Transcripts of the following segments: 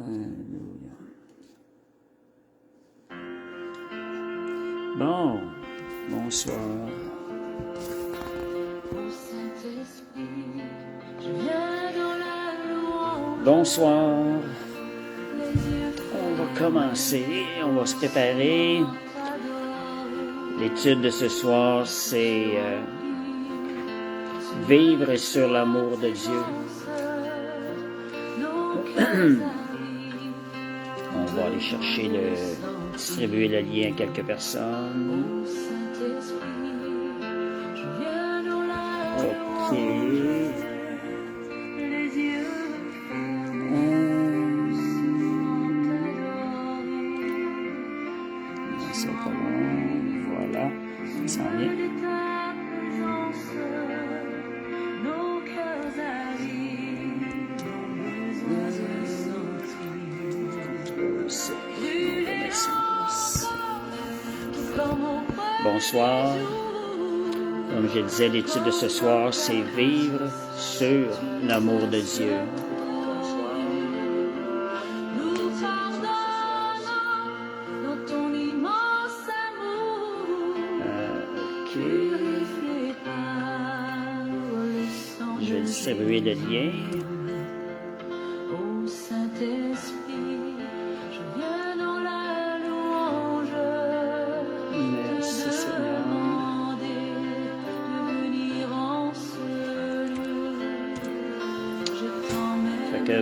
Alléluia. Bon, bonsoir. Bonsoir. On va commencer, on va se préparer. L'étude de ce soir, c'est vivre sur l'amour de Dieu. On va aller chercher distribuer le lien à quelques personnes. OK. C'est pas bon. Voilà. Ça s'en vient. Bonsoir. Comme je disais, l'étude de ce soir, c'est vivre sur l'amour de Dieu. OK. Je vais distribuer le lien.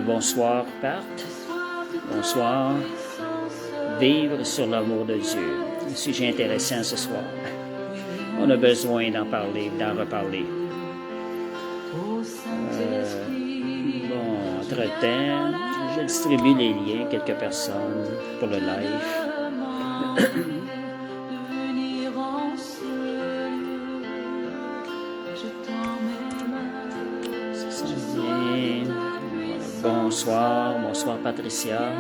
Bonsoir, Pat. Bonsoir. Vivre sur l'amour de Dieu. Un sujet intéressant ce soir. On a besoin d'en parler, d'en reparler. Bon, entre-temps, je distribue les liens à quelques personnes pour le live. Bonsoir, bonsoir Patricia.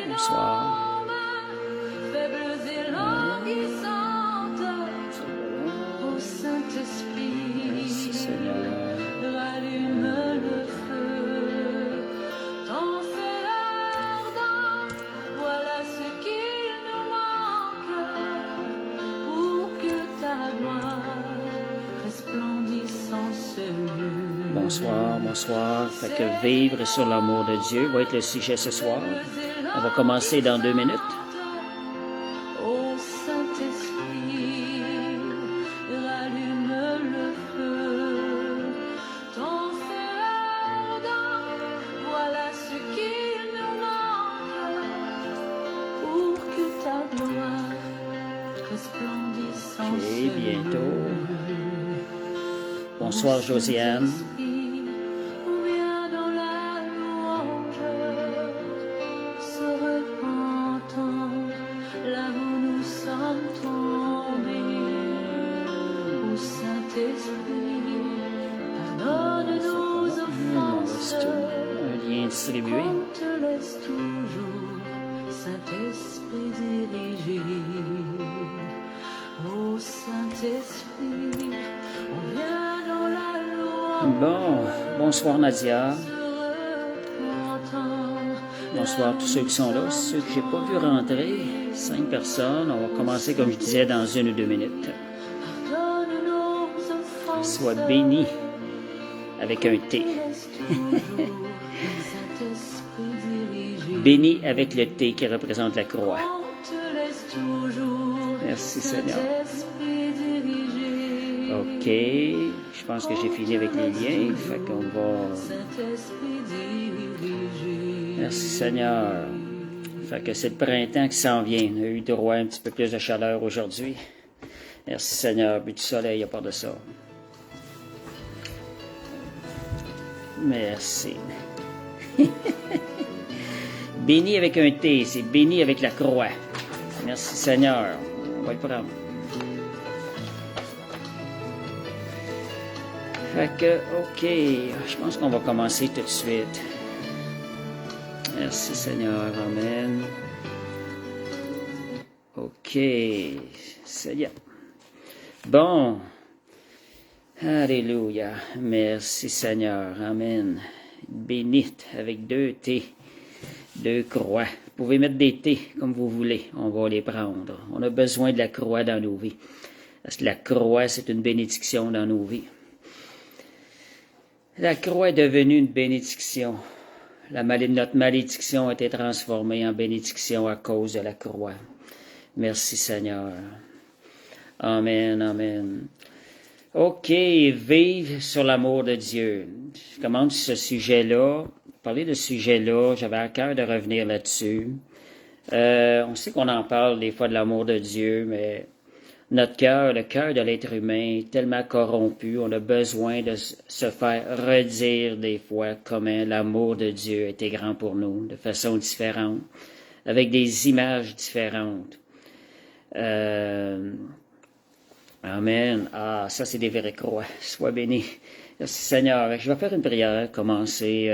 Bonsoir. Merci Seigneur. Bonsoir, bonsoir. Fait que vivre sur l'amour de Dieu va être le sujet ce soir. On va commencer dans 2 minutes. OK, bientôt. Bonsoir Josiane. Bon, bonsoir Nadia. Bonsoir tous ceux qui sont là. Ceux que je n'ai pas vu rentrer, 5 personnes. On va commencer, comme je disais, dans 1 ou 2 minutes. Sois béni avec un T. Béni avec le T qui représente la croix. Merci Seigneur. OK. Je pense que j'ai fini avec les liens. Fait qu'on va... Merci Seigneur. Fait que c'est le printemps qui s'en vient. On a eu droit à un petit peu plus de chaleur aujourd'hui. Merci Seigneur. Puis du soleil à part de ça. Merci. Béni avec un T. C'est béni avec la croix. Merci Seigneur. On va le prendre. Fait que, OK, je pense qu'on va commencer tout de suite. Merci Seigneur, Amen. OK. OK, Seigneur. Bon, Alléluia. Merci Seigneur. Amen. Bénite avec 2 T, 2 croix. Vous pouvez mettre des T comme vous voulez. On va les prendre. On a besoin de la croix dans nos vies. Parce que la croix, c'est une bénédiction dans nos vies. La croix est devenue une bénédiction. Notre malédiction a été transformée en bénédiction à cause de la croix. Merci Seigneur. Amen, amen. OK, vivre sur l'amour de Dieu. Je commence ce sujet-là. Parler de ce sujet-là, j'avais à cœur de revenir là-dessus. On sait qu'on en parle des fois de l'amour de Dieu, mais notre cœur, le cœur de l'être humain est tellement corrompu, on a besoin de se faire redire des fois comment l'amour de Dieu était grand pour nous, de façon différente, avec des images différentes. Amen. Ah, ça c'est des vraies croix. Sois béni. Merci Seigneur. Je vais faire une prière, commencer.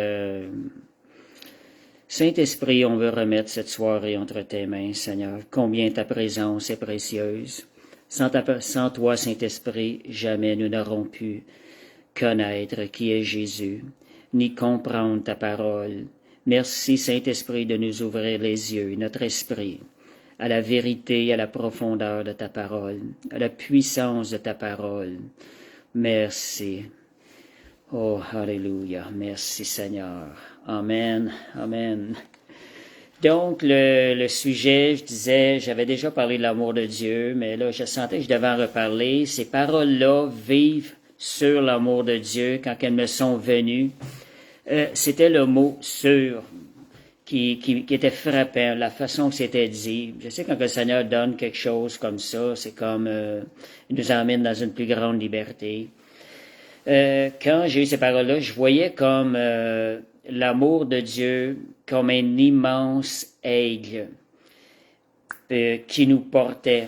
Saint-Esprit, on veut remettre cette soirée entre tes mains, Seigneur. Combien ta présence est précieuse. Sans toi, Saint-Esprit, jamais nous n'aurons pu connaître qui est Jésus, ni comprendre ta parole. Merci, Saint-Esprit, de nous ouvrir les yeux, notre esprit, à la vérité, à la profondeur de ta parole, à la puissance de ta parole. Merci. Oh, alléluia. Merci, Seigneur. Amen. Amen. Donc, le sujet, je disais, j'avais déjà parlé de l'amour de Dieu, mais là, je sentais que je devais en reparler. Ces paroles-là vivent sur l'amour de Dieu quand elles me sont venues. C'était le mot « sur » qui était frappant, la façon que c'était dit. Je sais quand le Seigneur donne quelque chose comme ça, c'est comme il nous emmène dans une plus grande liberté. Quand j'ai eu ces paroles-là, je voyais comme l'amour de Dieu comme un immense aigle qui nous portait.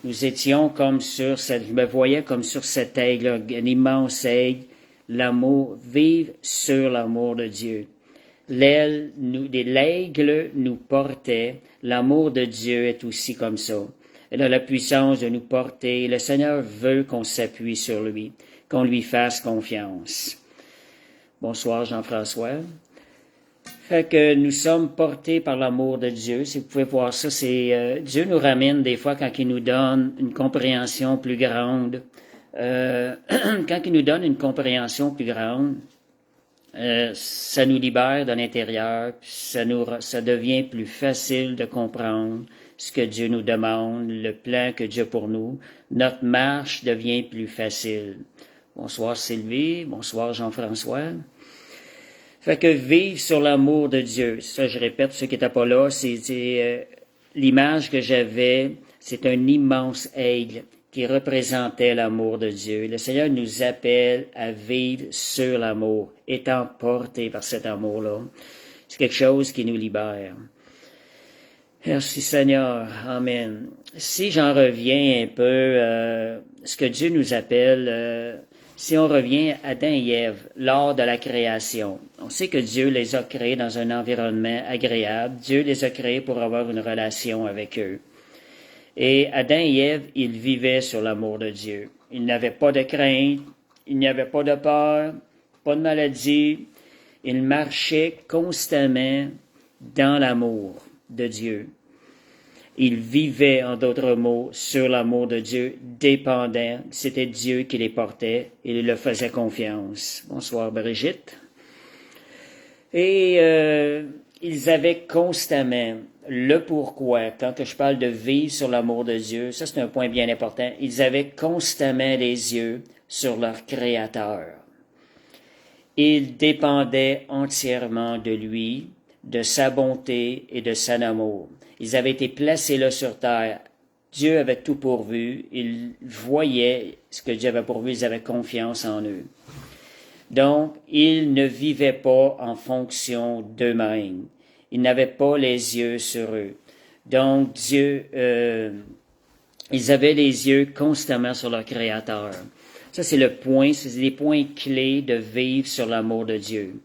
Nous étions comme sur je me voyais comme sur cet aigle, un immense aigle, l'amour, vivre sur l'amour de Dieu. L'aigle nous portait, l'amour de Dieu est aussi comme ça. Elle a la puissance de nous porter. Le Seigneur veut qu'on s'appuie sur lui, qu'on lui fasse confiance. Bonsoir Jean-François. Fait que nous sommes portés par l'amour de Dieu. Si vous pouvez voir ça, c'est Dieu nous ramène des fois quand il nous donne une compréhension plus grande. Quand il nous donne une compréhension plus grande, ça nous libère de l'intérieur, puis ça devient plus facile de comprendre ce que Dieu nous demande, le plan que Dieu a pour nous. Notre marche devient plus facile. Bonsoir Sylvie, bonsoir Jean-François. Fait que vivre sur l'amour de Dieu, ça je répète, ceux qui n'étaient pas là, c'est l'image que j'avais, c'est un immense aigle qui représentait l'amour de Dieu. Le Seigneur nous appelle à vivre sur l'amour, étant portés par cet amour-là. C'est quelque chose qui nous libère. Merci Seigneur. Amen. Si j'en reviens un peu ce que Dieu nous appelle, si on revient à Adam et Ève lors de la création, on sait que Dieu les a créés dans un environnement agréable. Dieu les a créés pour avoir une relation avec eux. Et Adam et Ève, ils vivaient sur l'amour de Dieu. Ils n'avaient pas de crainte, il n'y avait pas de peur, pas de maladie. Ils marchaient constamment dans l'amour de Dieu. Ils vivaient, en d'autres mots, sur l'amour de Dieu, dépendants. C'était Dieu qui les portait et il leur faisait confiance. Bonsoir Brigitte. Et ils avaient constamment le pourquoi. Quand je parle de vivre sur l'amour de Dieu, ça c'est un point bien important. Ils avaient constamment les yeux sur leur Créateur. Ils dépendaient entièrement de lui, de sa bonté et de son amour. Ils avaient été placés là sur terre. Dieu avait tout pourvu. Ils voyaient ce que Dieu avait pourvu. Ils avaient confiance en eux. Donc, ils ne vivaient pas en fonction d'eux-mêmes. Ils n'avaient pas les yeux sur eux. Donc, Dieu, ils avaient les yeux constamment sur leur Créateur. Ça, c'est le point, c'est des points clés de vivre sur l'amour de Dieu.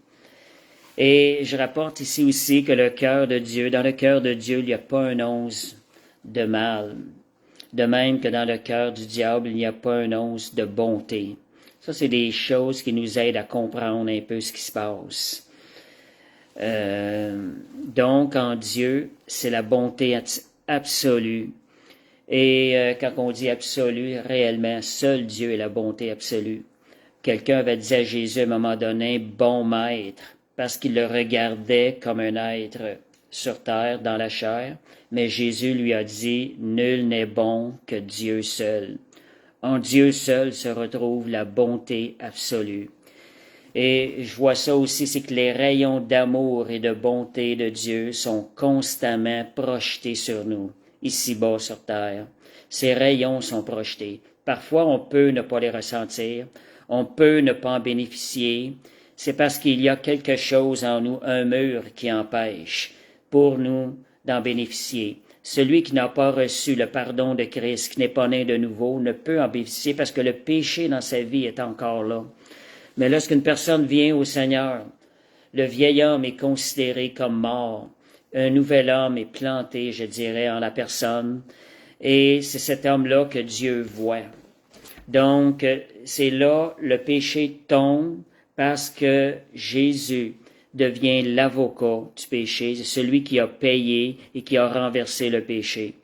Et je rapporte ici aussi que le cœur de Dieu, dans le cœur de Dieu, il n'y a pas un once de mal. De même que dans le cœur du diable, il n'y a pas un once de bonté. Ça, c'est des choses qui nous aident à comprendre un peu ce qui se passe. Donc, en Dieu, c'est la bonté absolue. Et quand on dit absolu, réellement, seul Dieu est la bonté absolue. Quelqu'un avait dit à Jésus à un moment donné, bon maître, parce qu'il le regardait comme un être sur terre, dans la chair, mais Jésus lui a dit, nul n'est bon que Dieu seul. En Dieu seul se retrouve la bonté absolue. Et je vois ça aussi, c'est que les rayons d'amour et de bonté de Dieu sont constamment projetés sur nous, ici-bas sur terre. Ces rayons sont projetés. Parfois, on peut ne pas les ressentir, on peut ne pas en bénéficier. C'est parce qu'il y a quelque chose en nous, un mur qui empêche pour nous d'en bénéficier. Celui qui n'a pas reçu le pardon de Christ, qui n'est pas né de nouveau, ne peut en bénéficier parce que le péché dans sa vie est encore là. Mais lorsqu'une personne vient au Seigneur, le vieil homme est considéré comme mort. Un nouvel homme est planté, je dirais, en la personne. Et c'est cet homme-là que Dieu voit. Donc, c'est là le péché tombe parce que Jésus devient l'avocat du péché, c'est celui qui a payé et qui a renversé le péché.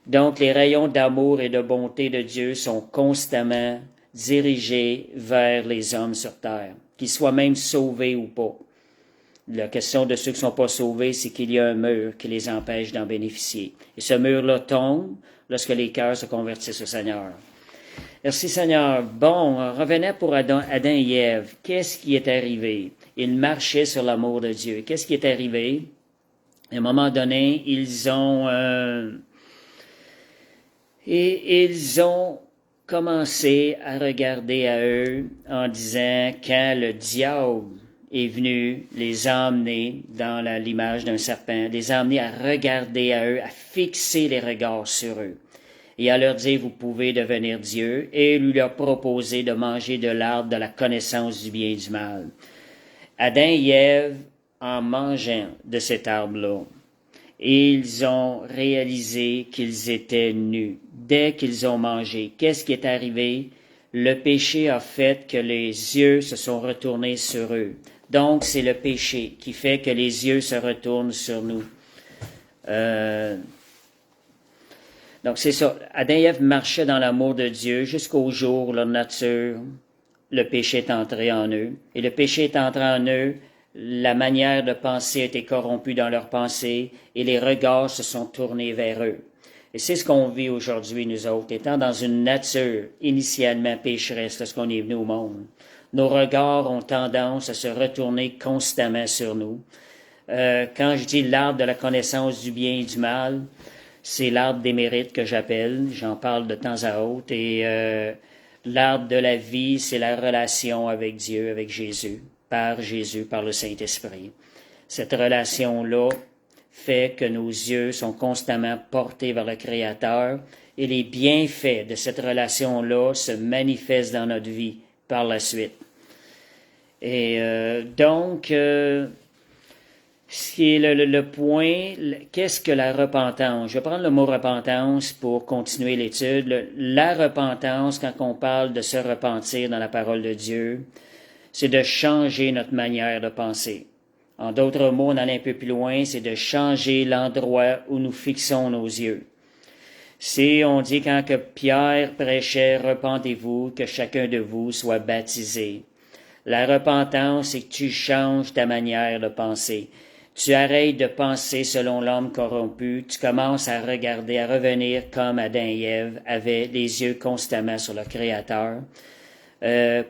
Donc, les rayons d'amour et de bonté de Dieu sont constamment dirigés vers les hommes sur terre, qu'ils soient même sauvés ou pas. La question de ceux qui ne sont pas sauvés, c'est qu'il y a un mur qui les empêche d'en bénéficier. Et ce mur-là tombe lorsque les cœurs se convertissent au Seigneur. Merci Seigneur. Bon, on revenait pour Adam et Ève. Qu'est-ce qui est arrivé? Ils marchaient sur l'amour de Dieu. Qu'est-ce qui est arrivé? À un moment donné, ils ont commencé à regarder à eux en disant quand le diable est venu les emmener dans l'image d'un serpent, les emmener à regarder à eux, à fixer les regards sur eux. Et à leur dire, vous pouvez devenir Dieu, et lui leur proposer de manger de l'arbre de la connaissance du bien et du mal. Adam et Ève, en mangeant de cet arbre-là, ils ont réalisé qu'ils étaient nus. Dès qu'ils ont mangé, qu'est-ce qui est arrivé? Le péché a fait que les yeux se sont retournés sur eux. Donc, c'est le péché qui fait que les yeux se retournent sur nous. Donc, c'est ça. Adam et Ève marchaient dans l'amour de Dieu jusqu'au jour où leur nature, le péché est entré en eux. Et le péché est entré en eux, la manière de penser a été corrompue dans leur pensée et les regards se sont tournés vers eux. Et c'est ce qu'on vit aujourd'hui, nous autres, étant dans une nature initialement pécheresse lorsqu'on est venu au monde. Nos regards ont tendance à se retourner constamment sur nous. Quand je dis l'arbre de la connaissance du bien et du mal, c'est l'arbre des mérites que j'appelle, j'en parle de temps à autre, et l'arbre de la vie, c'est la relation avec Dieu, avec Jésus, par le Saint-Esprit. Cette relation-là fait que nos yeux sont constamment portés vers le Créateur, et les bienfaits de cette relation-là se manifestent dans notre vie par la suite. Et donc, ce qui est le point, qu'est-ce que la repentance? Je vais prendre le mot repentance pour continuer l'étude. La repentance, quand on parle de se repentir dans la parole de Dieu, c'est de changer notre manière de penser. En d'autres mots, on allait un peu plus loin, c'est de changer l'endroit où nous fixons nos yeux. Si on dit quand que Pierre prêchait, repentez-vous, que chacun de vous soit baptisé. La repentance, c'est que tu changes ta manière de penser. Tu arrêtes de penser selon l'homme corrompu, tu commences à regarder, à revenir comme Adam et Ève avaient les yeux constamment sur le Créateur,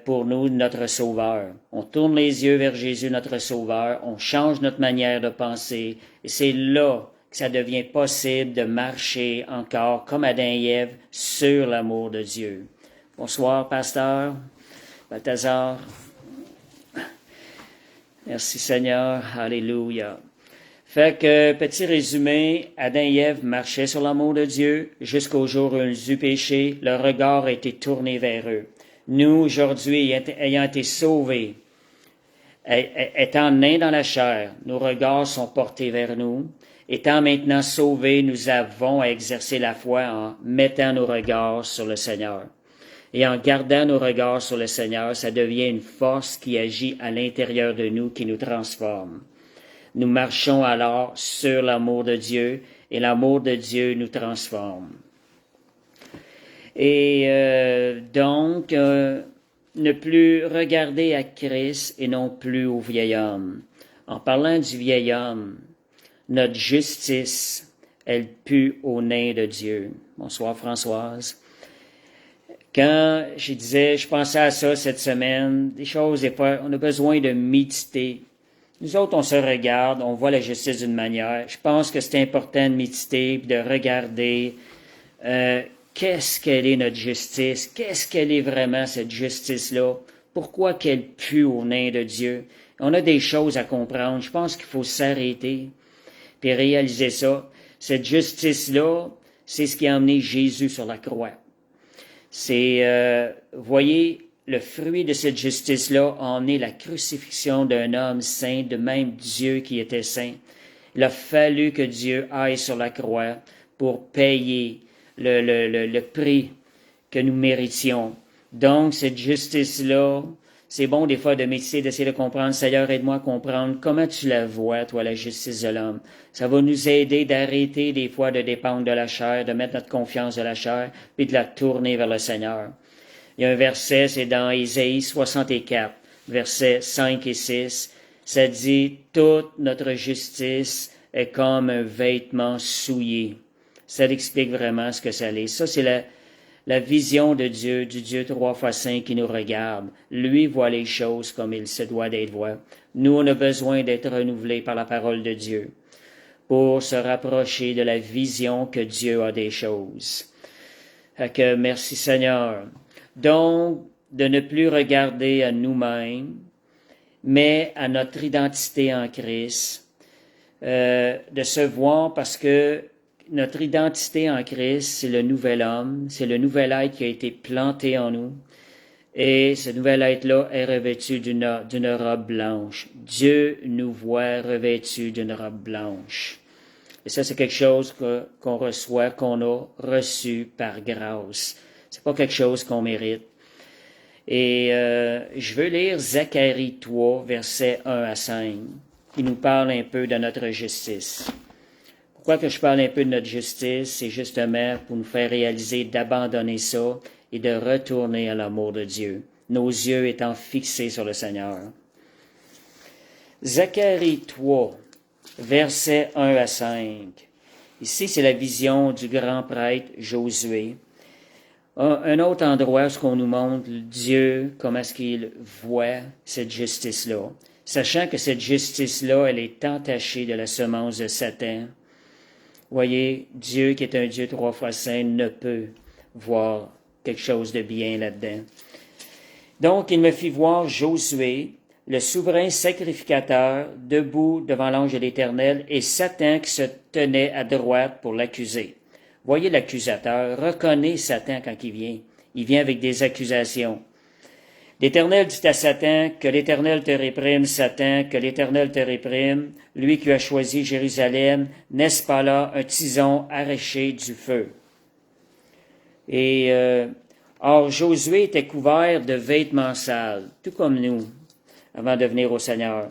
pour nous, notre Sauveur. On tourne les yeux vers Jésus, notre Sauveur, on change notre manière de penser, et c'est là que ça devient possible de marcher encore comme Adam et Ève sur l'amour de Dieu. Bonsoir, pasteur Balthazar. Merci Seigneur, alléluia. Fait que, petit résumé, Adam et Ève marchaient sur l'amour de Dieu jusqu'au jour où ils eurent péché, leur regard a été tourné vers eux. Nous, aujourd'hui, ayant été sauvés, étant nés dans la chair, nos regards sont portés vers nous. Étant maintenant sauvés, nous avons à exercer la foi en mettant nos regards sur le Seigneur. Et en gardant nos regards sur le Seigneur, ça devient une force qui agit à l'intérieur de nous, qui nous transforme. Nous marchons alors sur l'amour de Dieu et l'amour de Dieu nous transforme. Et donc, ne plus regarder à Christ et non plus au vieil homme. En parlant du vieil homme, notre justice, elle pue au nez de Dieu. Bonsoir Françoise. Quand je pensais à ça cette semaine, des choses, des fois, on a besoin de méditer. Nous autres, on se regarde, on voit la justice d'une manière. Je pense que c'est important de méditer, de regarder qu'est-ce qu'elle est notre justice, qu'est-ce qu'elle est vraiment cette justice-là, pourquoi qu'elle pue au nez de Dieu. On a des choses à comprendre. Je pense qu'il faut s'arrêter puis réaliser ça. Cette justice-là, c'est ce qui a emmené Jésus sur la croix. Voyez, le fruit de cette justice-là a emmené la crucifixion d'un homme saint, de même Dieu qui était saint. Il a fallu que Dieu aille sur la croix pour payer le prix que nous méritions. Donc, cette justice-là, c'est bon des fois de méditer, d'essayer de comprendre. Seigneur, aide-moi à comprendre comment tu la vois, toi, la justice de l'homme. Ça va nous aider d'arrêter des fois de dépendre de la chair, de mettre notre confiance de la chair, puis de la tourner vers le Seigneur. Il y a un verset, c'est dans Ésaïe 64, versets 5 et 6. Ça dit, toute notre justice est comme un vêtement souillé. Ça explique vraiment ce que ça est. Ça, c'est la vision de Dieu, du Dieu 3 fois saint qui nous regarde. Lui voit les choses comme il se doit d'être vu. Nous, on a besoin d'être renouvelés par la parole de Dieu pour se rapprocher de la vision que Dieu a des choses. Fait que merci Seigneur. Donc, de ne plus regarder à nous-mêmes, mais à notre identité en Christ, de se voir parce que notre identité en Christ, c'est le nouvel homme, c'est le nouvel être qui a été planté en nous. Et ce nouvel être-là est revêtu d'une robe blanche. Dieu nous voit revêtus d'une robe blanche. Et ça, c'est quelque chose qu'on reçoit, qu'on a reçu par grâce. C'est pas quelque chose qu'on mérite. Et je veux lire Zacharie 3, versets 1 à 5, qui nous parle un peu de notre justice. Pourquoi que je parle un peu de notre justice? C'est justement pour nous faire réaliser d'abandonner ça et de retourner à l'amour de Dieu, nos yeux étant fixés sur le Seigneur. Zacharie 3, versets 1 à 5. Ici, c'est la vision du grand prêtre Josué. Un autre endroit où on nous montre Dieu, comment est-ce qu'il voit cette justice-là, sachant que cette justice-là, elle est entachée de la semence de Satan. Voyez, Dieu, qui est un Dieu 3 fois saint, ne peut voir quelque chose de bien là-dedans. Donc, il me fit voir Josué, le souverain sacrificateur, debout devant l'ange de l'Éternel, et Satan qui se tenait à droite pour l'accuser. Voyez l'accusateur, reconnaît Satan quand il vient. Il vient avec des accusations. L'Éternel dit à Satan, que l'Éternel te réprime, Satan, que l'Éternel te réprime, lui qui a choisi Jérusalem, n'est-ce pas là un tison arraché du feu? Et or Josué était couvert de vêtements sales, tout comme nous, avant de venir au Seigneur.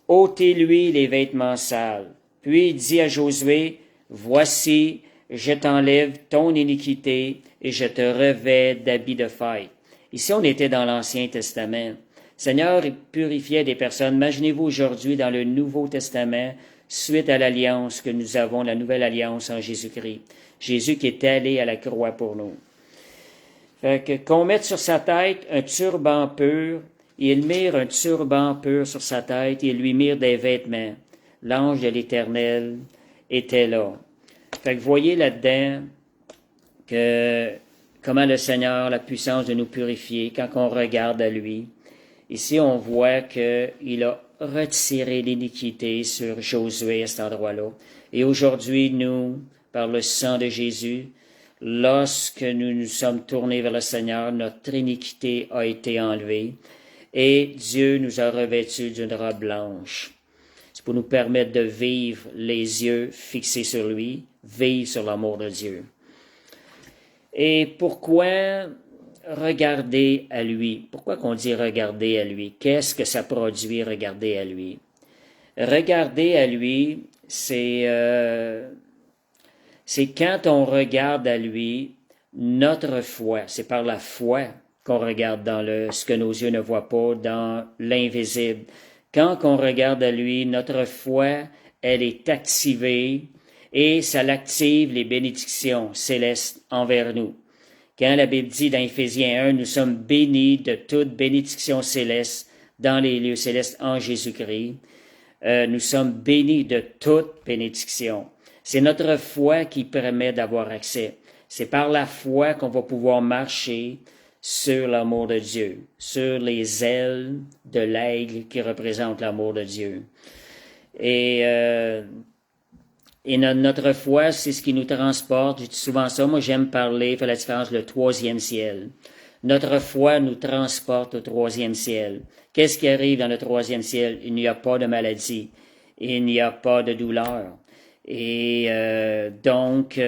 Ôtez-lui les vêtements sales. Puis il dit à Josué, voici, je t'enlève ton iniquité et je te revêts d'habits de fête. Ici, on était dans l'Ancien Testament. Seigneur purifiait des personnes. Imaginez-vous aujourd'hui dans le Nouveau Testament, suite à l'alliance que nous avons, la nouvelle alliance en Jésus-Christ. Jésus qui est allé à la croix pour nous. Fait que, qu'on mette sur sa tête un turban pur, et ils mirent un turban pur sur sa tête, et ils lui mirent des vêtements. L'ange de l'Éternel était là. Fait que voyez là-dedans que comment le Seigneur a la puissance de nous purifier quand on regarde à lui. Ici, on voit qu'il a retiré l'iniquité sur Josué à cet endroit-là. Et aujourd'hui, nous, par le sang de Jésus, lorsque nous nous sommes tournés vers le Seigneur, notre iniquité a été enlevée et Dieu nous a revêtus d'une robe blanche. C'est pour nous permettre de vivre les yeux fixés sur lui, vivre sur l'amour de Dieu. Et pourquoi regarder à lui. Pourquoi qu'on dit regarder à lui? Qu'est-ce que ça produit, regarder à lui? Regarder à lui, c'est quand on regarde à lui, notre foi. C'est par la foi qu'on regarde dans ce que nos yeux ne voient pas, dans l'invisible. Quand on regarde à lui, notre foi, elle est activée et ça l'active les bénédictions célestes envers nous. Quand la Bible dit dans Éphésiens 1, nous sommes bénis de toute bénédiction céleste dans les lieux célestes en Jésus-Christ, nous sommes bénis de toute bénédiction. C'est notre foi qui permet d'avoir accès. C'est par la foi qu'on va pouvoir marcher sur l'amour de Dieu, sur les ailes de l'aigle qui représente l'amour de Dieu. Et notre foi, c'est ce qui nous transporte. Je dis souvent ça. Moi, j'aime parler, faire la différence, le troisième ciel. Notre foi nous transporte au troisième ciel. Qu'est-ce qui arrive dans le troisième ciel? Il n'y a pas de maladie. Il n'y a pas de douleur. Et donc,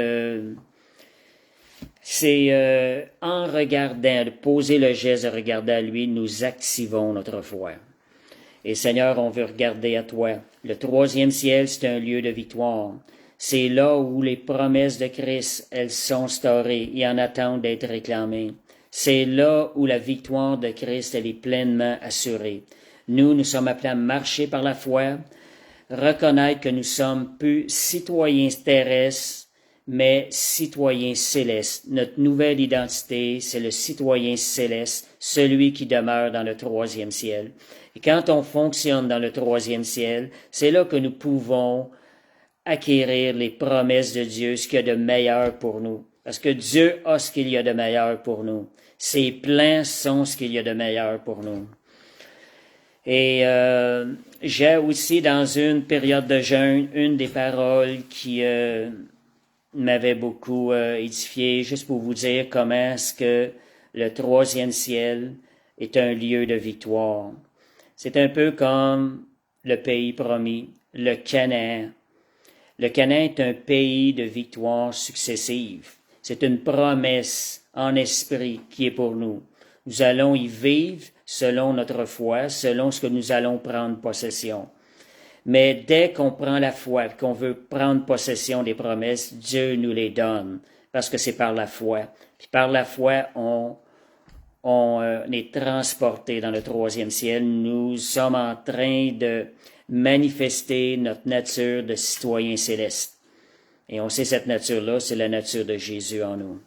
c'est en regardant, de poser le geste de regarder à lui, nous activons notre foi. Et Seigneur, on veut regarder à toi. Le troisième ciel, c'est un lieu de victoire. C'est là où les promesses de Christ, elles sont storées et en attente d'être réclamées. C'est là où la victoire de Christ, elle est pleinement assurée. Nous sommes appelés à marcher par la foi, reconnaître que nous sommes plus citoyens terrestres, mais citoyens célestes. Notre nouvelle identité, c'est le citoyen céleste, celui qui demeure dans le troisième ciel. Et quand on fonctionne dans le troisième ciel, c'est là que nous pouvons acquérir les promesses de Dieu, ce qu'il y a de meilleur pour nous. Parce que Dieu a ce qu'il y a de meilleur pour nous. Ses plans sont ce qu'il y a de meilleur pour nous. Et j'ai aussi, dans une période de jeûne, une des paroles qui m'avait beaucoup édifié, juste pour vous dire comment est-ce que le troisième ciel est un lieu de victoire. C'est un peu comme le pays promis, le Canaan. Le Canaan est un pays de victoires successives. C'est une promesse en esprit qui est pour nous. Nous allons y vivre selon notre foi, selon ce que nous allons prendre possession. Mais dès qu'on prend la foi, qu'on veut prendre possession des promesses, Dieu nous les donne, parce que c'est par la foi. Puis par la foi, on est transporté dans le troisième ciel. Nous sommes en train de manifester notre nature de citoyen céleste. Et on sait cette nature-là, c'est la nature de Jésus en nous.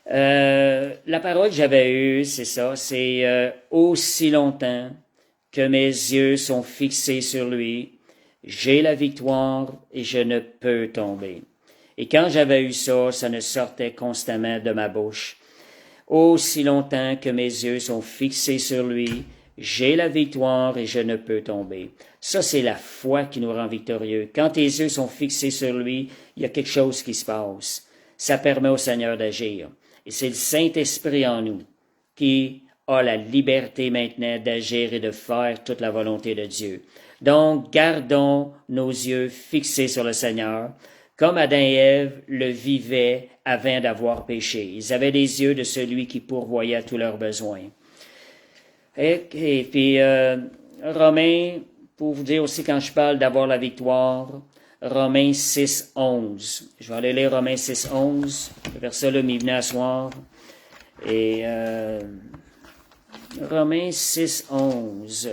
La parole que j'avais eue, c'est ça, c'est aussi longtemps que mes yeux sont fixés sur lui, j'ai la victoire et je ne peux tomber. Et quand j'avais eu ça, ça ne sortait constamment de ma bouche. Aussi longtemps que mes yeux sont fixés sur lui, j'ai la victoire et je ne peux tomber. Ça, c'est la foi qui nous rend victorieux. Quand tes yeux sont fixés sur lui, il y a quelque chose qui se passe. Ça permet au Seigneur d'agir. Et c'est le Saint-Esprit en nous qui a la liberté maintenant d'agir et de faire toute la volonté de Dieu. Donc, gardons nos yeux fixés sur le Seigneur, comme Adam et Ève le vivaient avant d'avoir péché. Ils avaient les yeux de celui qui pourvoyait à tous leurs besoins. Et puis, Romains, pour vous dire aussi quand je parle d'avoir la victoire, Romains 6, 11. Je vais aller lire Romains 6, 11. Le verset-là m'y venait à soir. Et Romains 6, 11.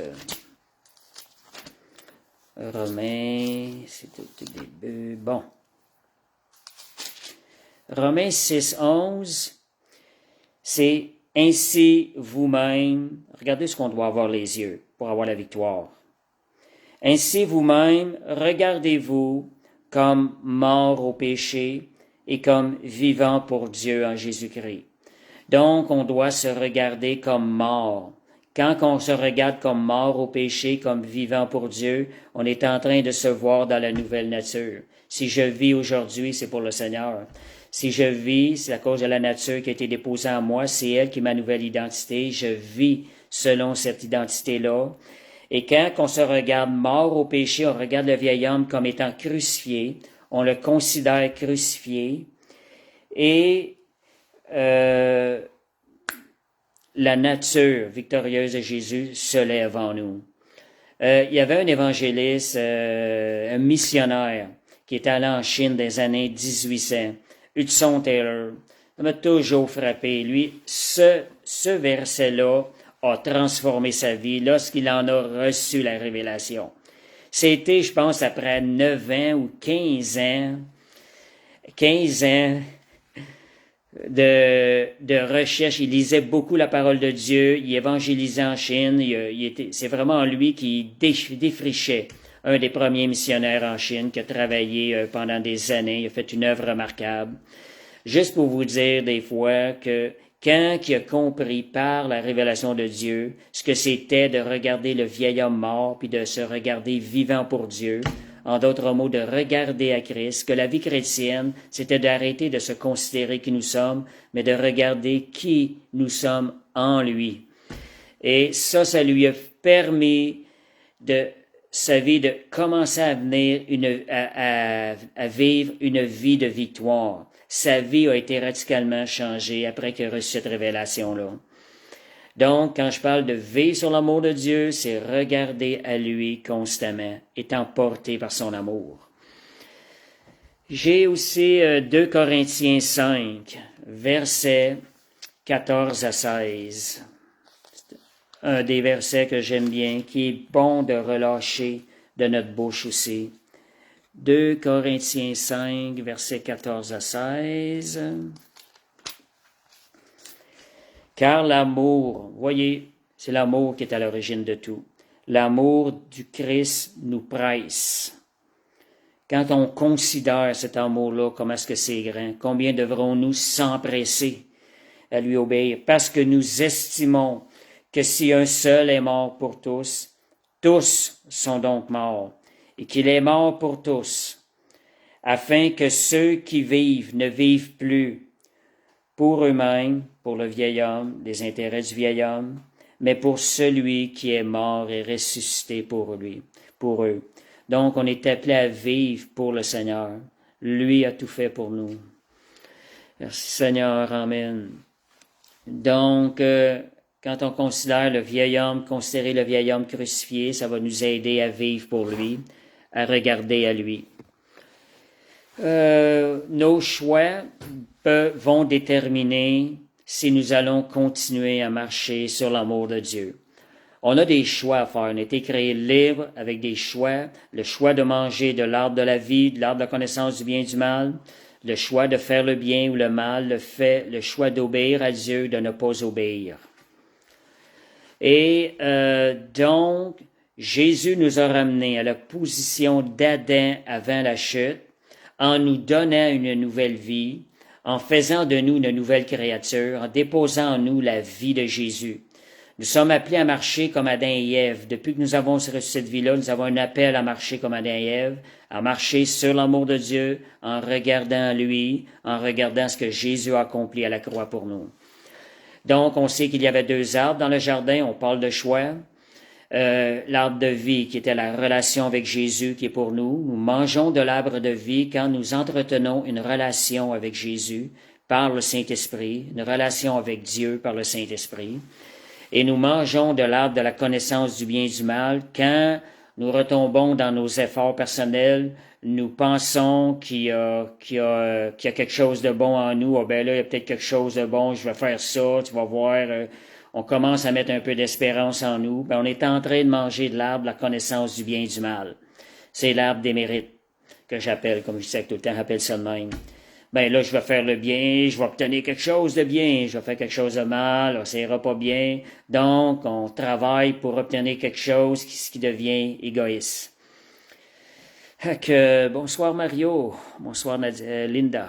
Romains, c'est au tout début. Bon. Romains 6, 11, c'est « Ainsi vous-même », regardez ce qu'on doit avoir les yeux pour avoir la victoire. « Ainsi vous-même, regardez-vous comme morts au péché et comme vivants pour Dieu en Jésus-Christ. » Donc, on doit se regarder comme morts. Quand on se regarde comme mort au péché, comme vivant pour Dieu, on est en train de se voir dans la nouvelle nature. Si je vis aujourd'hui, c'est pour le Seigneur. Si je vis, c'est à cause de la nature qui a été déposée en moi, c'est elle qui est ma nouvelle identité. Je vis selon cette identité-là. Et quand on se regarde mort au péché, on regarde le vieil homme comme étant crucifié, on le considère crucifié. Et la nature victorieuse de Jésus se lève en nous. Il y avait un évangéliste, un missionnaire, qui est allé en Chine dans les années 1800, Hudson Taylor. Ça m'a toujours frappé. Lui, ce verset-là a transformé sa vie lorsqu'il en a reçu la révélation. C'était, je pense, après 9 ans ou 15 ans de recherche. Il lisait beaucoup la parole de Dieu, il évangélisait en Chine, c'est vraiment lui qui défrichait, un des premiers missionnaires en Chine qui a travaillé pendant des années, il a fait une œuvre remarquable. Juste pour vous dire des fois que quand il a compris par la révélation de Dieu ce que c'était de regarder le vieil homme mort puis de se regarder vivant pour Dieu, en d'autres mots, de regarder à Christ, que la vie chrétienne, c'était d'arrêter de se considérer qui nous sommes, mais de regarder qui nous sommes en lui. Et ça lui a permis de sa vie de commencer à venir à vivre une vie de victoire. Sa vie a été radicalement changée après qu'il a reçu cette révélation-là. Donc, quand je parle de vivre sur l'amour de Dieu, c'est regarder à lui constamment, étant porté par son amour. J'ai aussi 2 Corinthiens 5, versets 14 à 16. Un des versets que j'aime bien, qui est bon de relâcher de notre bouche aussi. 2 Corinthiens 5, versets 14 à 16. Car l'amour, voyez, c'est l'amour qui est à l'origine de tout. L'amour du Christ nous presse. Quand on considère cet amour-là, comment est-ce que c'est grand, combien devrons-nous s'empresser à lui obéir? Parce que nous estimons que si un seul est mort pour tous, tous sont donc morts, et qu'il est mort pour tous, afin que ceux qui vivent ne vivent plus pour eux-mêmes, pour le vieil homme, les intérêts du vieil homme, mais pour celui qui est mort et ressuscité pour eux. Donc, on est appelé à vivre pour le Seigneur. Lui a tout fait pour nous. Merci Seigneur, Amen. Donc, quand on considère le vieil homme, considérer le vieil homme crucifié, ça va nous aider à vivre pour lui, à regarder à lui. Nos choix vont déterminer si nous allons continuer à marcher sur l'amour de Dieu. On a des choix à faire. On a été créés libres avec des choix. Le choix de manger de l'arbre de la vie, de l'arbre de la connaissance du bien et du mal. Le choix de faire le bien ou le mal. Le choix d'obéir à Dieu, de ne pas obéir. Et donc, Jésus nous a ramenés à la position d'Adam avant la chute, en nous donnant une nouvelle vie, en faisant de nous une nouvelle créature, en déposant en nous la vie de Jésus. Nous sommes appelés à marcher comme Adam et Ève. Depuis que nous avons reçu cette vie-là, nous avons un appel à marcher comme Adam et Ève, à marcher sur l'amour de Dieu, en regardant lui, en regardant ce que Jésus a accompli à la croix pour nous. Donc, on sait qu'il y avait 2 arbres dans le jardin, on parle de choix. L'arbre de vie qui était la relation avec Jésus qui est pour nous. Nous mangeons de l'arbre de vie quand nous entretenons une relation avec Jésus par le Saint-Esprit, une relation avec Dieu par le Saint-Esprit. Et nous mangeons de l'arbre de la connaissance du bien et du mal quand nous retombons dans nos efforts personnels, nous pensons qu'il y a quelque chose de bon en nous. Ben là, il y a peut-être quelque chose de bon, je vais faire ça, tu vas voir. On commence à mettre un peu d'espérance en nous. Ben, on est en train de manger de l'arbre de la connaissance du bien et du mal. C'est l'arbre des mérites que j'appelle, comme je disais tout le temps, j'appelle ça de même. Ben là, je vais faire le bien, je vais obtenir quelque chose de bien, je vais faire quelque chose de mal, ça ira pas bien. Donc, on travaille pour obtenir quelque chose qui devient égoïste. Bonsoir Mario, bonsoir Linda.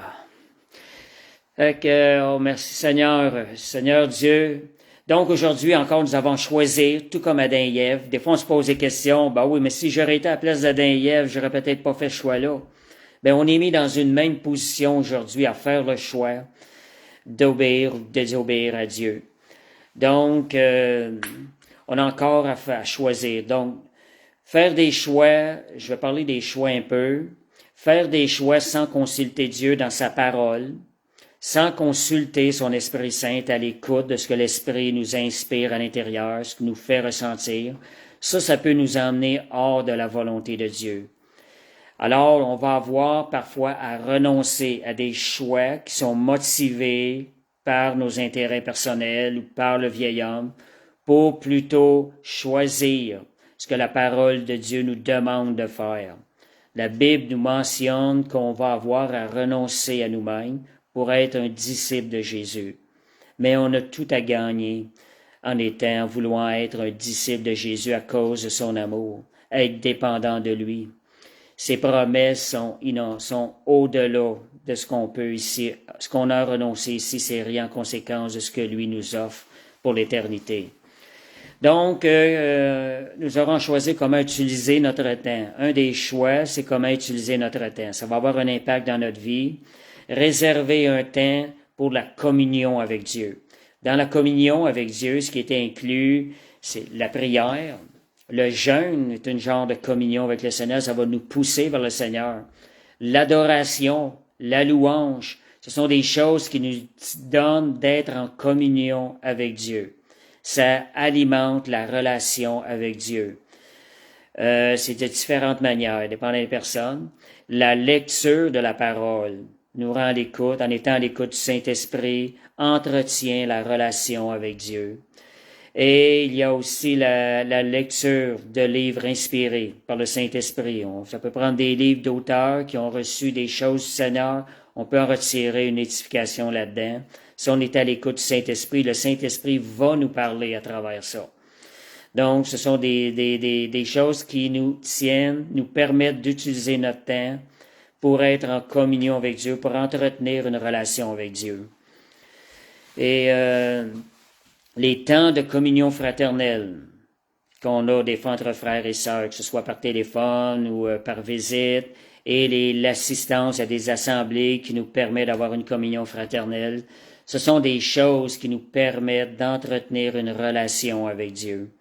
Merci Seigneur Dieu. Donc aujourd'hui encore, nous avons choisi, tout comme Adam et Ève. Des fois, on se pose des questions. Ben oui, mais si j'aurais été à la place d'Adam et Ève, j'aurais peut-être pas fait ce choix-là. Ben on est mis dans une même position aujourd'hui à faire le choix d'obéir ou de désobéir à Dieu. Donc, on a encore à choisir. Donc, faire des choix, je vais parler des choix un peu. Faire des choix sans consulter Dieu dans sa parole, sans consulter son Esprit Saint à l'écoute de ce que l'Esprit nous inspire à l'intérieur, ce qu'il nous fait ressentir, ça peut nous emmener hors de la volonté de Dieu. Alors, on va avoir parfois à renoncer à des choix qui sont motivés par nos intérêts personnels ou par le vieil homme pour plutôt choisir ce que la parole de Dieu nous demande de faire. La Bible nous mentionne qu'on va avoir à renoncer à nous-mêmes pour être un disciple de Jésus. Mais on a tout à gagner en voulant être un disciple de Jésus à cause de son amour, être dépendant de lui. Ses promesses sont au-delà de ce qu'on peut ici. Ce qu'on a renoncé ici, c'est rien en conséquence de ce que lui nous offre pour l'éternité. Donc, nous aurons choisi comment utiliser notre temps. Un des choix, c'est comment utiliser notre temps. Ça va avoir un impact dans notre vie. Réserver un temps pour la communion avec Dieu. Dans la communion avec Dieu, ce qui est inclus, c'est la prière. Le jeûne est un genre de communion avec le Seigneur. Ça va nous pousser vers le Seigneur. L'adoration, la louange, ce sont des choses qui nous donnent d'être en communion avec Dieu. Ça alimente la relation avec Dieu. C'est de différentes manières, dépendant des personnes. La lecture de la parole nous rend à l'écoute, en étant à l'écoute du Saint-Esprit, entretient la relation avec Dieu. Et il y a aussi la lecture de livres inspirés par le Saint-Esprit. Ça peut prendre des livres d'auteurs qui ont reçu des choses du Seigneur. On peut en retirer une édification là-dedans. Si on est à l'écoute du Saint-Esprit, le Saint-Esprit va nous parler à travers ça. Donc, ce sont des choses qui nous tiennent, nous permettent d'utiliser notre temps pour être en communion avec Dieu, pour entretenir une relation avec Dieu. Et les temps de communion fraternelle qu'on a des fois entre frères et sœurs, que ce soit par téléphone ou par visite, et l'assistance à des assemblées qui nous permet d'avoir une communion fraternelle, ce sont des choses qui nous permettent d'entretenir une relation avec Dieu.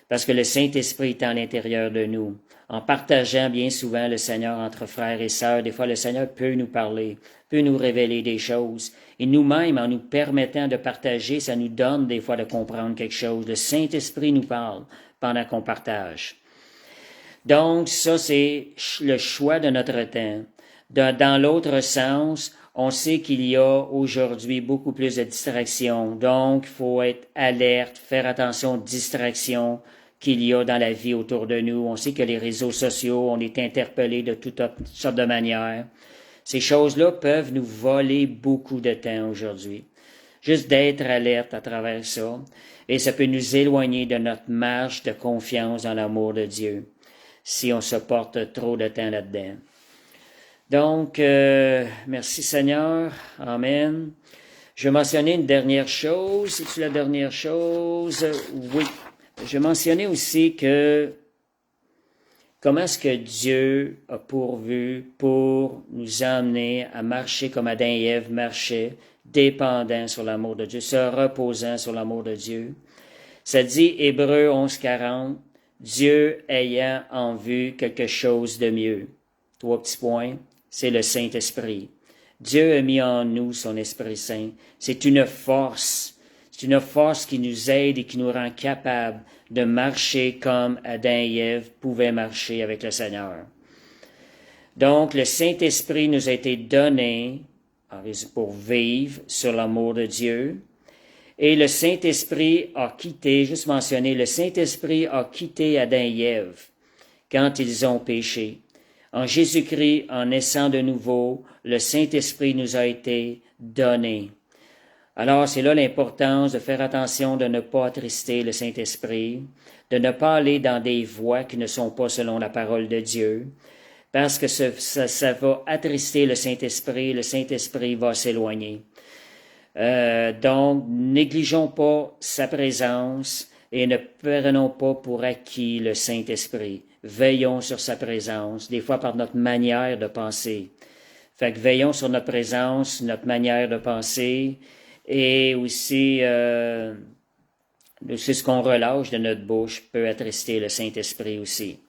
Parce que le Saint-Esprit est à l'intérieur de nous. En partageant bien souvent le Seigneur entre frères et sœurs, des fois le Seigneur peut nous parler, peut nous révéler des choses. Et nous-mêmes, en nous permettant de partager, ça nous donne des fois de comprendre quelque chose. Le Saint-Esprit nous parle pendant qu'on partage. Donc, ça, c'est le choix de notre temps. Dans l'autre sens, on sait qu'il y a aujourd'hui beaucoup plus de distractions. Donc, il faut être alerte, faire attention aux distractions qu'il y a dans la vie autour de nous. On sait que les réseaux sociaux, on est interpellés de toutes sortes de manières. Ces choses-là peuvent nous voler beaucoup de temps aujourd'hui. Juste d'être alerte à travers ça. Et ça peut nous éloigner de notre marche de confiance dans l'amour de Dieu si on se porte trop de temps là-dedans. Donc, merci Seigneur. Amen. Je vais mentionner une dernière chose. C'est-tu la dernière chose? Oui. Je vais mentionner aussi que comment est-ce que Dieu a pourvu pour nous amener à marcher comme Adam et Ève marchaient, dépendant sur l'amour de Dieu, se reposant sur l'amour de Dieu. Ça dit, Hébreux 11:40, Dieu ayant en vue quelque chose de mieux. 3 petits points, c'est le Saint-Esprit. Dieu a mis en nous son Esprit Saint. C'est une force qui nous aide et qui nous rend capables de marcher comme Adam et Ève pouvaient marcher avec le Seigneur. Donc, le Saint-Esprit nous a été donné pour vivre sur l'amour de Dieu. Et le Saint-Esprit a quitté, juste mentionné, le Saint-Esprit a quitté Adam et Ève quand ils ont péché. En Jésus-Christ, en naissant de nouveau, le Saint-Esprit nous a été donné. Alors, c'est là l'importance de faire attention de ne pas attrister le Saint-Esprit, de ne pas aller dans des voies qui ne sont pas selon la parole de Dieu, parce que ça va attrister le Saint-Esprit va s'éloigner. Donc, négligeons pas sa présence et ne prenons pas pour acquis le Saint-Esprit. Veillons sur sa présence, des fois par notre manière de penser. Fait que veillons sur notre présence, notre manière de penser, et aussi c'est ce qu'on relâche de notre bouche peut attrister le Saint-Esprit aussi.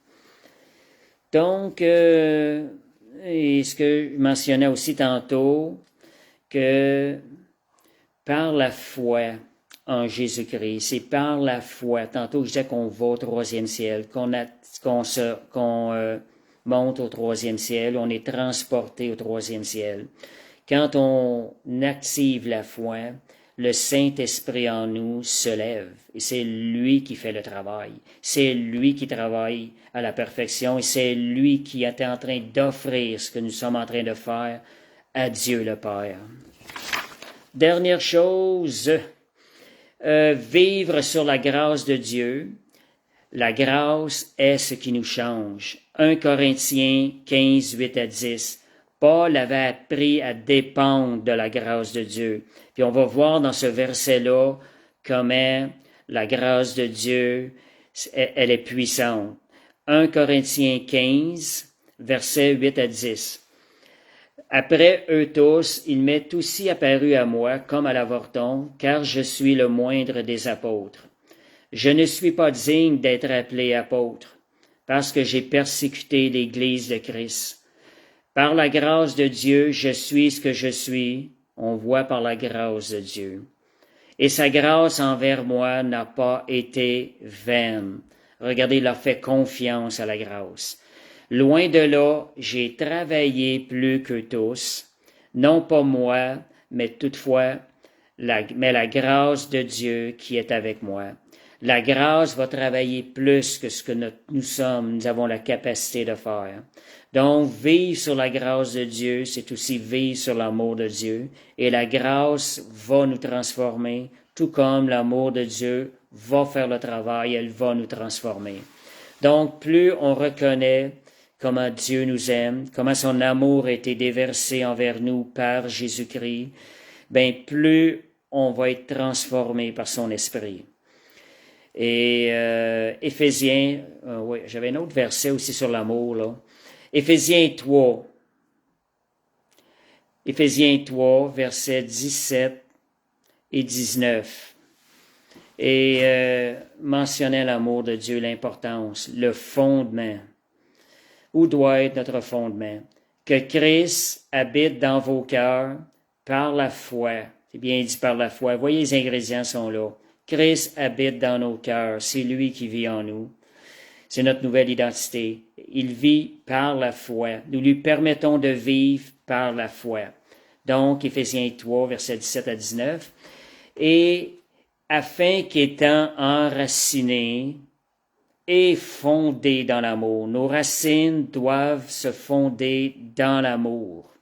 Donc, et ce que je mentionnais aussi tantôt, que par la foi en Jésus-Christ, c'est par la foi, tantôt je disais qu'on va au troisième ciel, qu'on monte au troisième ciel, on est transporté au troisième ciel. Quand on active la foi, le Saint-Esprit en nous se lève et c'est lui qui fait le travail. C'est lui qui travaille à la perfection et c'est lui qui est en train d'offrir ce que nous sommes en train de faire à Dieu le Père. Dernière chose, vivre sur la grâce de Dieu. La grâce est ce qui nous change. 1 Corinthiens 15, 8 à 10. Paul avait appris à dépendre de la grâce de Dieu. Puis on va voir dans ce verset-là comment la grâce de Dieu, elle est puissante. 1 Corinthiens 15, versets 8 à 10. Après eux tous, il m'est aussi apparu à moi comme à l'avorton, car je suis le moindre des apôtres. Je ne suis pas digne d'être appelé apôtre, parce que j'ai persécuté l'Église de Christ. Par la grâce de Dieu, je suis ce que je suis. On voit par la grâce de Dieu. Et sa grâce envers moi n'a pas été vaine. Regardez, il a fait confiance à la grâce. Loin de là, j'ai travaillé plus que tous, non pas moi, mais toutefois, la grâce de Dieu qui est avec moi. La grâce va travailler plus que ce que nous avons la capacité de faire. Donc, vivre sur la grâce de Dieu, c'est aussi vivre sur l'amour de Dieu. Et la grâce va nous transformer, tout comme l'amour de Dieu va faire le travail, elle va nous transformer. Donc, plus on reconnaît comment Dieu nous aime, comment son amour a été déversé envers nous par Jésus-Christ, bien, plus on va être transformé par son esprit. Et Éphésiens, oui, j'avais un autre verset aussi sur l'amour, là. Éphésiens 3, versets 17 et 19. Et mentionnait l'amour de Dieu, l'importance, le fondement. Où doit être notre fondement? Que Christ habite dans vos cœurs par la foi. C'est bien dit par la foi. Voyez, les ingrédients sont là. Christ habite dans nos cœurs. C'est lui qui vit en nous. C'est notre nouvelle identité. Il vit par la foi. Nous lui permettons de vivre par la foi. Donc, Éphésiens 3, versets 17 à 19. Et afin qu'étant enracinés et fondés dans l'amour, nos racines doivent se fonder dans l'amour.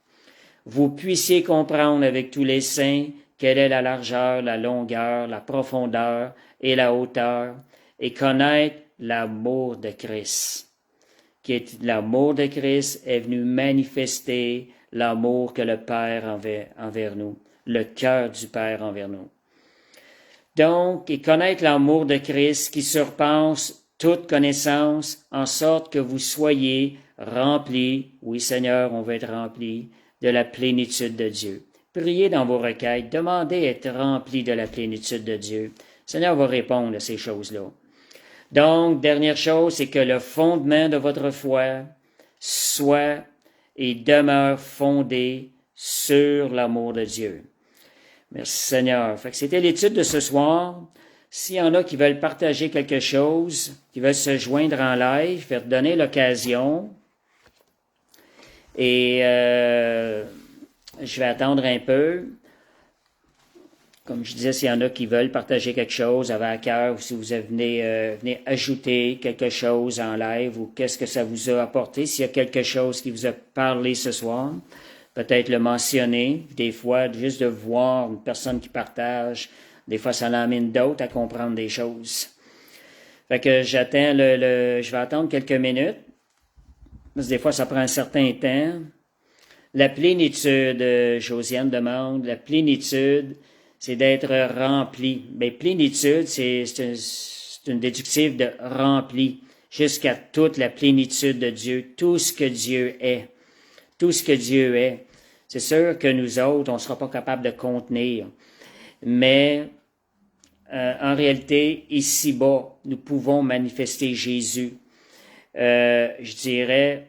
Vous puissiez comprendre avec tous les saints quelle est la largeur, la longueur, la profondeur et la hauteur, et connaître l'amour de Christ. L'amour de Christ est venu manifester l'amour que le Père envers nous, le cœur du Père envers nous. Donc, et connaître l'amour de Christ qui surpasse toute connaissance, en sorte que vous soyez remplis, oui Seigneur, on veut être remplis, de la plénitude de Dieu. Priez dans vos requêtes, demandez à être remplis de la plénitude de Dieu. Le Seigneur va répondre à ces choses-là. Donc, dernière chose, c'est que le fondement de votre foi soit et demeure fondé sur l'amour de Dieu. Merci Seigneur. Fait que c'était l'étude de ce soir. S'il y en a qui veulent partager quelque chose, qui veulent se joindre en live, faire donner l'occasion. Et je vais attendre un peu. Comme je disais, s'il y en a qui veulent partager quelque chose, avaient à cœur, ou si vous venez ajouter quelque chose en live, ou qu'est-ce que ça vous a apporté, s'il y a quelque chose qui vous a parlé ce soir, peut-être le mentionner. Des fois, juste de voir une personne qui partage, des fois, ça l'amène d'autres à comprendre des choses. Fait que j'attends je vais attendre quelques minutes. Parce que des fois, ça prend un certain temps. La plénitude, Josiane demande, la plénitude, c'est d'être rempli. Mais plénitude, c'est une déductive de rempli, jusqu'à toute la plénitude de Dieu, tout ce que Dieu est. Tout ce que Dieu est. C'est sûr que nous autres, on ne sera pas capable de contenir. Mais en réalité, ici-bas, nous pouvons manifester Jésus. Je dirais,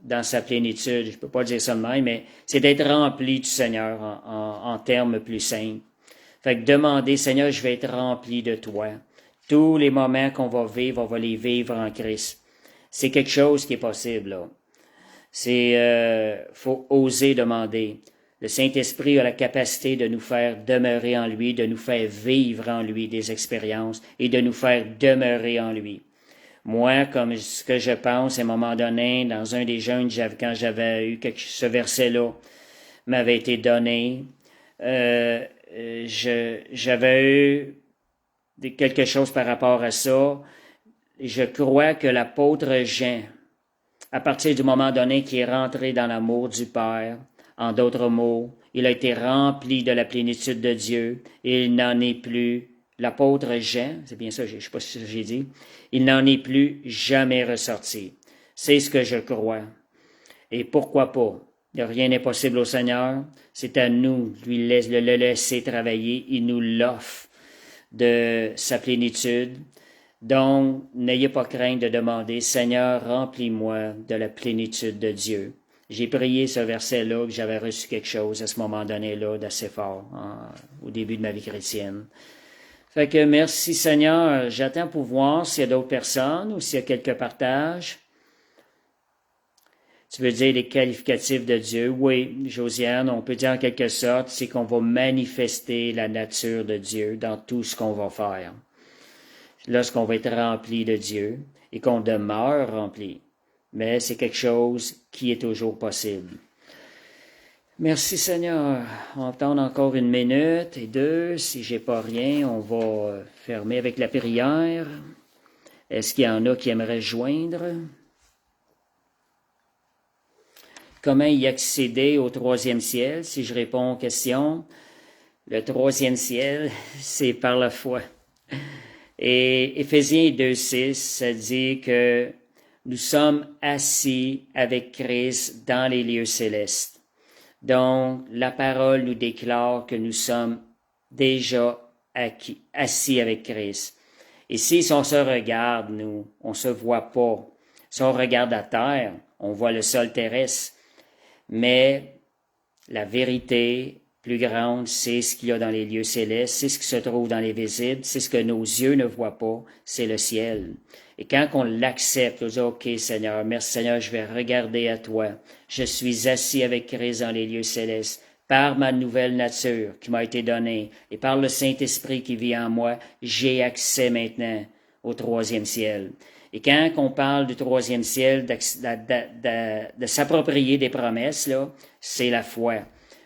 dans sa plénitude. Je peux pas dire ça de même, mais c'est d'être rempli du Seigneur en termes plus simples. Fait que demander, Seigneur, je vais être rempli de toi. Tous les moments qu'on va vivre, on va les vivre en Christ. C'est quelque chose qui est possible, là. Faut oser demander. Le Saint-Esprit a la capacité de nous faire demeurer en lui, de nous faire vivre en lui des expériences et de nous faire demeurer en lui. Moi, comme ce que je pense, à un moment donné, dans un des jeûnes, quand j'avais eu ce verset-là, m'avait été donné, j'avais eu quelque chose par rapport à ça. Je crois que l'apôtre Jean, à partir du moment donné qui est rentré dans l'amour du Père, en d'autres mots, il a été rempli de la plénitude de Dieu et il n'en est plus, l'apôtre Jean, c'est bien ça, je ne sais pas si j'ai dit, il n'en est plus jamais ressorti. C'est ce que je crois. Et pourquoi pas? Rien n'est possible au Seigneur. C'est à nous de le laisser travailler. Il nous l'offre de sa plénitude. Donc, n'ayez pas crainte de demander, Seigneur, remplis-moi de la plénitude de Dieu. J'ai prié ce verset-là, que j'avais reçu quelque chose à ce moment donné-là d'assez fort, au début de ma vie chrétienne. Fait que merci Seigneur, j'attends pour voir s'il y a d'autres personnes ou s'il y a quelques partages. Tu veux dire les qualificatifs de Dieu? Oui, Josiane, on peut dire en quelque sorte, c'est qu'on va manifester la nature de Dieu dans tout ce qu'on va faire. Lorsqu'on va être rempli de Dieu et qu'on demeure rempli. Mais c'est quelque chose qui est toujours possible. Merci Seigneur. On va attendre encore 1 minute et 2. Si j'ai pas rien, on va fermer avec la prière. Est-ce qu'il y en a qui aimeraient joindre? Comment y accéder au 3e ciel? Si je réponds aux questions, le 3e ciel, c'est par la foi. Et Éphésiens 2:6, ça dit que nous sommes assis avec Christ dans les lieux célestes. Donc, la parole nous déclare que nous sommes déjà assis avec Christ. Et si on se regarde, nous, on se voit pas. Si on regarde à terre, on voit le sol terrestre. Mais la vérité plus grande, c'est ce qu'il y a dans les lieux célestes, c'est ce qui se trouve dans les visibles, c'est ce que nos yeux ne voient pas, c'est le ciel. Et quand on l'accepte, on dit, OK Seigneur, merci Seigneur, je vais regarder à toi. Je suis assis avec Christ dans les lieux célestes. Par ma nouvelle nature qui m'a été donnée et par le Saint-Esprit qui vit en moi, j'ai accès maintenant au 3e ciel. Et quand on parle du 3e ciel, de s'approprier des promesses, là, c'est la foi.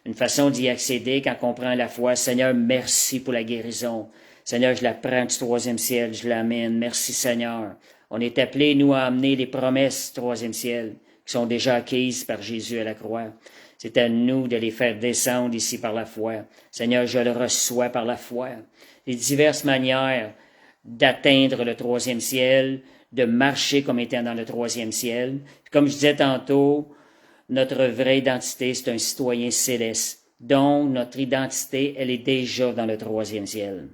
Une façon d'y accéder quand on prend la foi. Seigneur, merci pour la guérison. Seigneur, je la prends du 3e ciel, je l'amène. Merci Seigneur. On est appelés, nous, à amener les promesses du 3e ciel qui sont déjà acquises par Jésus à la croix. C'est à nous de les faire descendre ici par la foi. Seigneur, je le reçois par la foi. Les diverses manières d'atteindre le 3e ciel, de marcher comme étant dans le 3e ciel. Comme je disais tantôt, notre vraie identité, c'est un citoyen céleste. Donc, notre identité, elle est déjà dans le 3e ciel.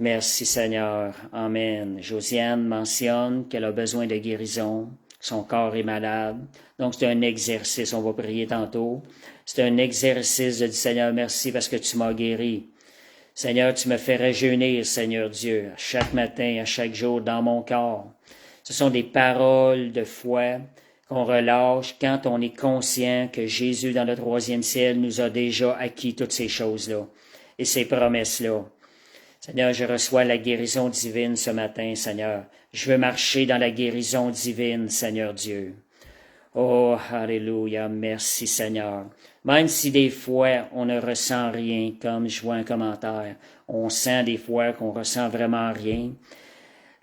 Merci Seigneur. Amen. Josiane mentionne qu'elle a besoin de guérison. Son corps est malade. Donc, c'est un exercice. On va prier tantôt. C'est un exercice de dire, Seigneur, merci parce que tu m'as guéri. Seigneur, tu me fais rajeunir, Seigneur Dieu, chaque matin, à chaque jour, dans mon corps. Ce sont des paroles de foi qu'on relâche quand on est conscient que Jésus, dans le 3e ciel, nous a déjà acquis toutes ces choses-là et ces promesses-là. Seigneur, je reçois la guérison divine ce matin, Seigneur. Je veux marcher dans la guérison divine, Seigneur Dieu. Oh, alléluia, merci Seigneur. Même si des fois on ne ressent rien, comme je vois un commentaire, on sent des fois qu'on ressent vraiment rien,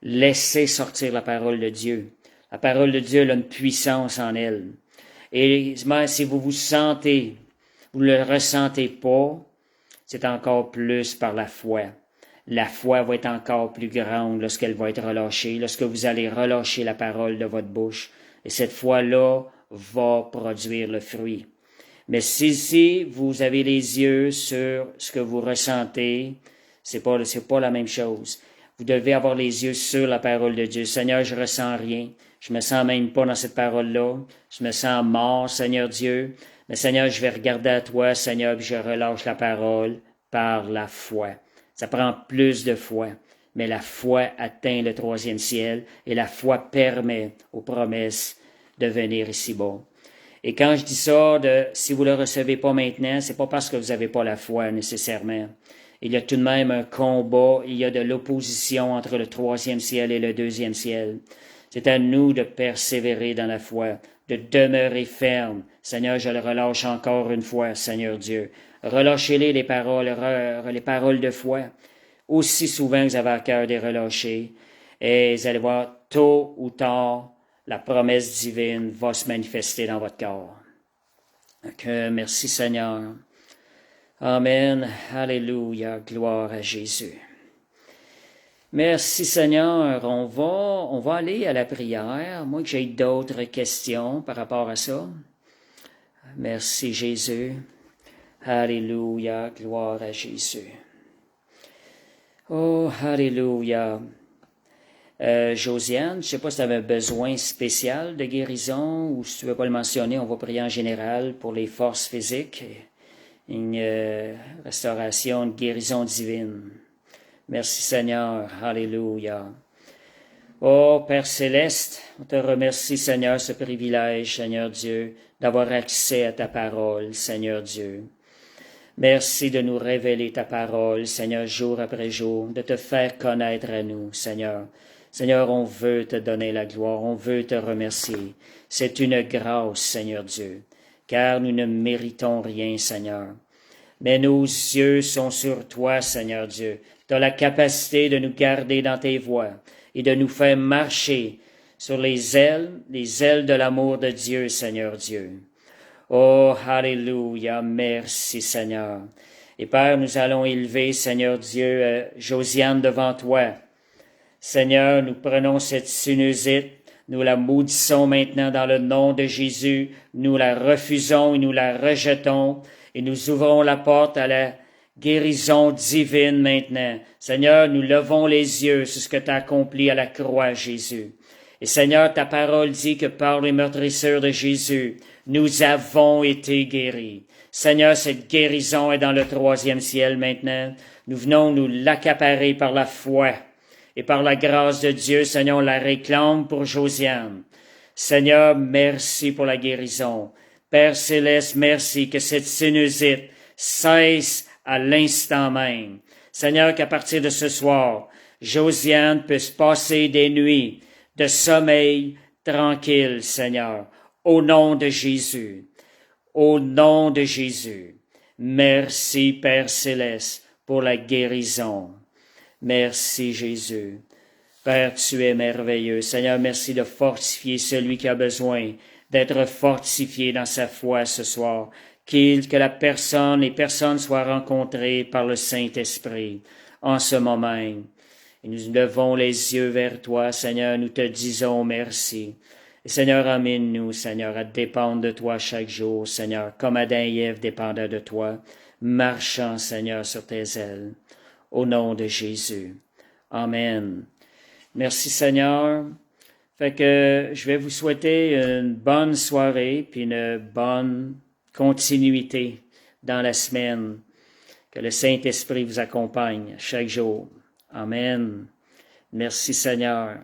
laissez sortir la parole de Dieu. La parole de Dieu elle a une puissance en elle. Et si vous vous sentez, vous ne le ressentez pas, c'est encore plus par la foi. La foi va être encore plus grande lorsqu'elle va être relâchée, lorsque vous allez relâcher la parole de votre bouche. Et cette foi-là va produire le fruit. Mais si vous avez les yeux sur ce que vous ressentez, c'est pas la même chose. Vous devez avoir les yeux sur la parole de Dieu. Seigneur, je ressens rien. Je me sens même pas dans cette parole-là. Je me sens mort, Seigneur Dieu. Mais Seigneur, je vais regarder à toi, Seigneur, puis je relâche la parole par la foi. Ça prend plus de foi. Mais la foi atteint le 3e ciel et la foi permet aux promesses de venir ici-bas. Et quand je dis ça, si vous ne le recevez pas maintenant, c'est pas parce que vous n'avez pas la foi nécessairement. Il y a tout de même un combat, il y a de l'opposition entre le 3e ciel et le 2e ciel. C'est à nous de persévérer dans la foi, de demeurer ferme. Seigneur, je le relâche encore une fois, Seigneur Dieu. Relâchez-les les paroles de foi. Aussi souvent que vous avez à cœur de les relâcher. Et vous allez voir, tôt ou tard, la promesse divine va se manifester dans votre corps. Donc, merci Seigneur. Amen. Alléluia. Gloire à Jésus. Merci Seigneur. On va aller à la prière. Moi que j'ai d'autres questions par rapport à ça. Merci Jésus. Alléluia. Gloire à Jésus. Oh, alléluia. Josiane, je ne sais pas si tu avais un besoin spécial de guérison ou si tu ne veux pas le mentionner, on va prier en général pour les forces physiques. Une restauration, une guérison divine. Merci Seigneur. Alléluia. Oh Père Céleste, on te remercie Seigneur ce privilège, Seigneur Dieu, d'avoir accès à ta parole, Seigneur Dieu. Merci de nous révéler ta parole, Seigneur, jour après jour, de te faire connaître à nous, Seigneur. Seigneur, on veut te donner la gloire, on veut te remercier. C'est une grâce, Seigneur Dieu, car nous ne méritons rien, Seigneur. Mais nos yeux sont sur toi, Seigneur Dieu. Tu as la capacité de nous garder dans tes voies et de nous faire marcher sur les ailes de l'amour de Dieu, Seigneur Dieu. Oh, alléluia, merci Seigneur. Et Père, nous allons élever, Seigneur Dieu, Josiane devant toi. Seigneur, nous prenons cette sinusite, nous la maudissons maintenant dans le nom de Jésus, nous la refusons et nous la rejetons et nous ouvrons la porte à la guérison divine maintenant. Seigneur, nous levons les yeux sur ce que tu as accompli à la croix, Jésus. Et Seigneur, ta parole dit que par les meurtrissures de Jésus, nous avons été guéris. Seigneur, cette guérison est dans le 3e ciel maintenant. Nous venons nous l'accaparer par la foi et par la grâce de Dieu. Seigneur, on la réclame pour Josiane. Seigneur, merci pour la guérison. Père Céleste, merci que cette sinusite cesse à l'instant même. Seigneur, qu'à partir de ce soir, Josiane puisse passer des nuits de sommeil tranquille, Seigneur, au nom de Jésus. Au nom de Jésus. Merci, Père Céleste, pour la guérison. Merci, Jésus. Père, tu es merveilleux. Seigneur, merci de fortifier celui qui a besoin d'être fortifié dans sa foi ce soir. Que les personnes soient rencontrées par le Saint-Esprit en ce moment. Et nous levons les yeux vers toi, Seigneur, nous te disons merci. Et Seigneur, amène-nous, Seigneur, à dépendre de toi chaque jour, Seigneur, comme Adam et Ève dépendaient de toi, marchant, Seigneur, sur tes ailes. Au nom de Jésus. Amen. Merci, Seigneur. Fait que je vais vous souhaiter une bonne soirée puis une bonne continuité dans la semaine. Que le Saint-Esprit vous accompagne chaque jour. Amen. Merci, Seigneur.